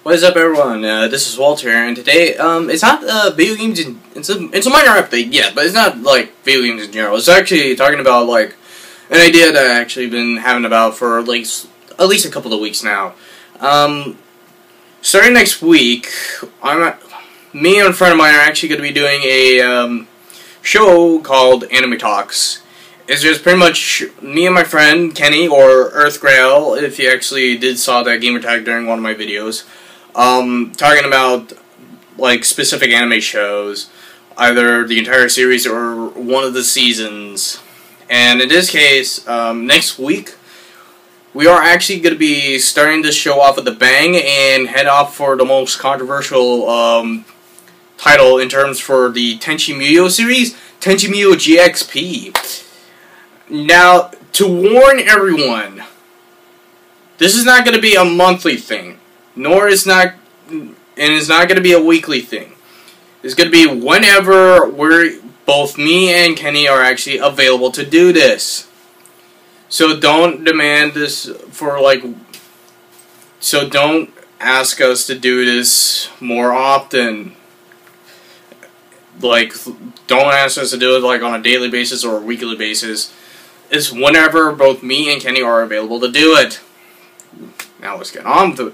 What is up, everyone? This is Walter, and today, it's not video games. It's a minor update, yeah, but it's not like video games in general. It's actually talking about like an idea that I've actually been having about for at least a couple of weeks now. Starting next week, me and a friend of mine are actually going to be doing a show called Anime Talks. It's just pretty much me and my friend Kenny, or Earth Grail, if you actually did saw that gamer tag during one of my videos. Talking about like specific anime shows, either the entire series or one of the seasons. And in this case, next week, we are actually going to be starting this show off with a bang and head off for the most controversial title in terms for the Tenchi Muyo series, Tenchi Muyo GXP. Now, to warn everyone, this is not going to be a monthly thing, nor is not, and it's not going to be a weekly thing. It's going to be whenever both me and Kenny are actually available to do this. So don't demand this for so don't ask us to do this more often. Don't ask us to do it on a daily basis or a weekly basis. It's whenever both me and Kenny are available to do it. Now let's get on with it.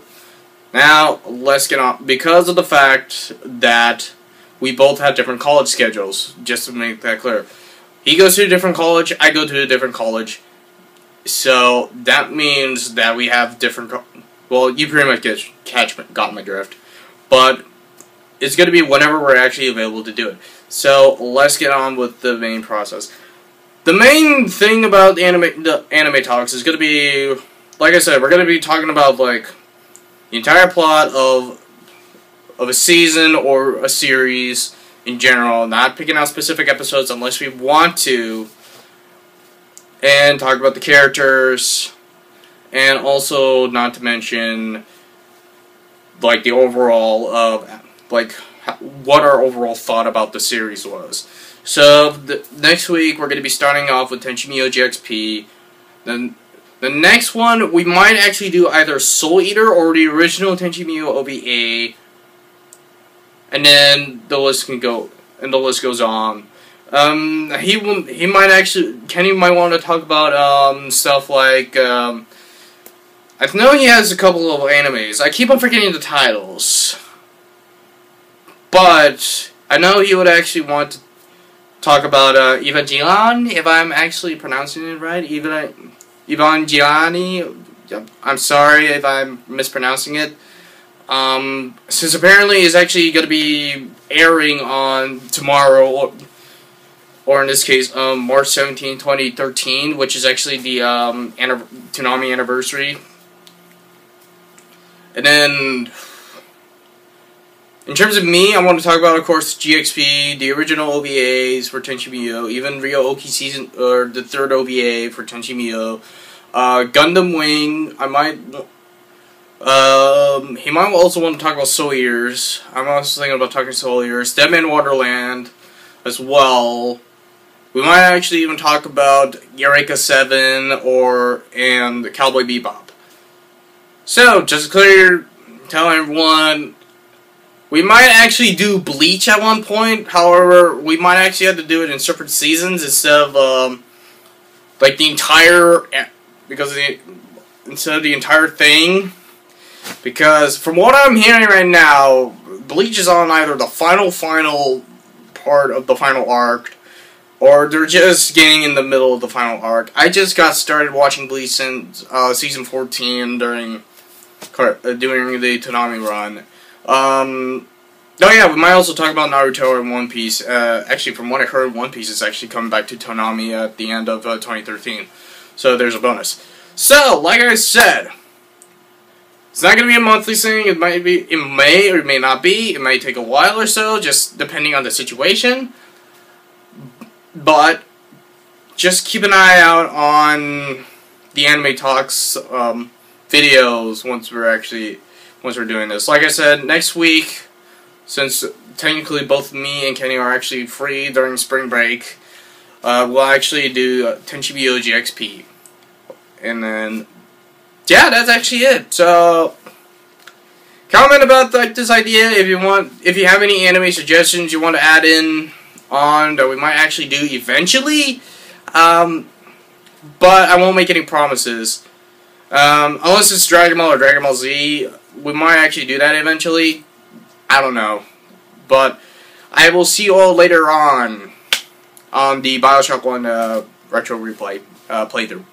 Because of the fact that we both have different college schedules, just to make that clear. He goes to a different college, I go to a different college. So that means that we have different, well, you pretty much got my drift. But it's going to be whenever we're actually available to do it. So let's get on with the main process. The main thing about the anime talks is going to be, like I said, we're going to be talking about the entire plot of a season or a series in general, not picking out specific episodes unless we want to, and talk about the characters, and also not to mention the overall of what our overall thought about the series was. So next week we're going to be starting off with Tenchi Muyo GXP. Then the next one we might actually do either Soul Eater or the original Tenchi Muyo OVA, and then the list goes on. Kenny might want to talk about stuff like I know he has a couple of animes. I keep on forgetting the titles, but I know he would actually want to talk about Evangelion, if I'm actually pronouncing it right. Evangelion. I'm sorry if I'm mispronouncing it. Since apparently it's actually going to be airing on tomorrow, or in this case, March 17, 2013, which is actually the Toonami anniversary. And then, in terms of me, I want to talk about, of course, GXP, the original OVAs for Tenchi Muyo, even Ryo Oki season, or the third OVA for Tenchi Muyo, Gundam Wing. He might also want to talk about Soul Eaters. I'm also thinking about talking Soul Eaters, Deadman Wonderland as well. We might actually even talk about Eureka 7 and Cowboy Bebop. So, just to tell everyone, we might actually do Bleach at one point. However, we might actually have to do it in separate seasons instead of the entire entire thing. Because from what I'm hearing right now, Bleach is on either the final part of the final arc, or they're just getting in the middle of the final arc. I just got started watching Bleach since season 14 during the Toonami run. Oh yeah, we might also talk about Naruto and One Piece. Actually, from what I heard, One Piece is actually coming back to Toonami at the end of 2013. So there's a bonus. So, like I said, it's not going to be a monthly thing. It may or it may not be. It may take a while or so, just depending on the situation. But just keep an eye out on the Anime Talks videos once we're doing this. Like I said, next week, since technically both me and Kenny are actually free during spring break, we'll actually do Tenchi Muyo GXP. And then, yeah, that's actually it. So, comment about like this idea if you want. If you have any anime suggestions you want to add in on that we might actually do eventually. But I won't make any promises. Unless it's Dragon Ball or Dragon Ball Z, we might actually do that eventually. I don't know. But I will see you all later on the Bioshock 1 retro replay playthrough.